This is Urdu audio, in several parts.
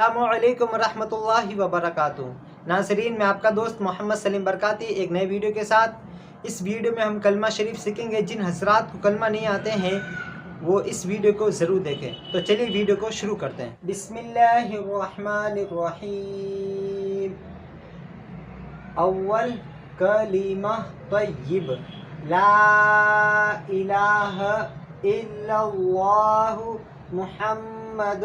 السلام علیکم ورحمۃ اللہ وبرکاتہ۔ ناظرین، میں آپ کا دوست محمد سلیم برکاتی ایک نئے ویڈیو کے ساتھ۔ اس ویڈیو میں ہم کلمہ شریف سیکھیں گے۔ جن حضرات کو کلمہ نہیں آتے ہیں وہ اس ویڈیو کو ضرور دیکھیں۔ تو چلیے ویڈیو کو شروع کرتے ہیں۔ بسم اللہ الرحمن الرحیم۔ اول کلمہ طیب، لا الہ الا اللہ محمد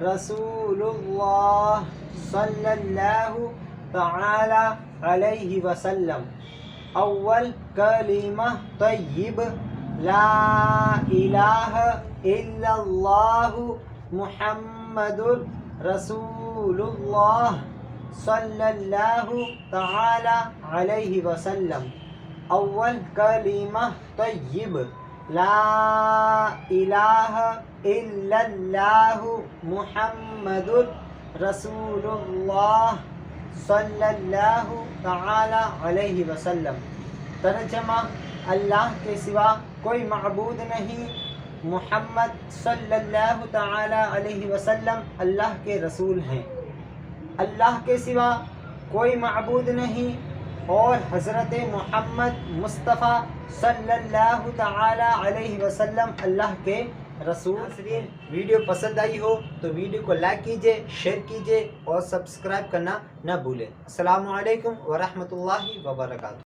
رسول اللہ صلی اللہ تعالی علیہ وسلم۔ اول کلمہ طیب، لا الہ الا اللہ محمد رسول اللہ صلی اللہ تعالی علیہ وسلم۔ اول کلمہ طیب، لا الہ الا اللہ محمد رسول اللہ صلی اللہ تعالی علیہ وسلم۔ ترجمہ: اللہ کے سوا کوئی معبود نہیں، محمد صلی اللہ تعالی علیہ وسلم اللہ کے رسول ہیں۔ اللہ کے سوا کوئی معبود نہیں اور حضرت محمد مصطفیٰ صلی اللہ تعالی علیہ وسلم اللہ کے رسول۔ ناظرین، ویڈیو پسند آئی ہو تو ویڈیو کو لائک کیجئے، شیئر کیجئے اور سبسکرائب کرنا نہ بھولیں۔ السلام علیکم ورحمۃ اللہ وبرکاتہ۔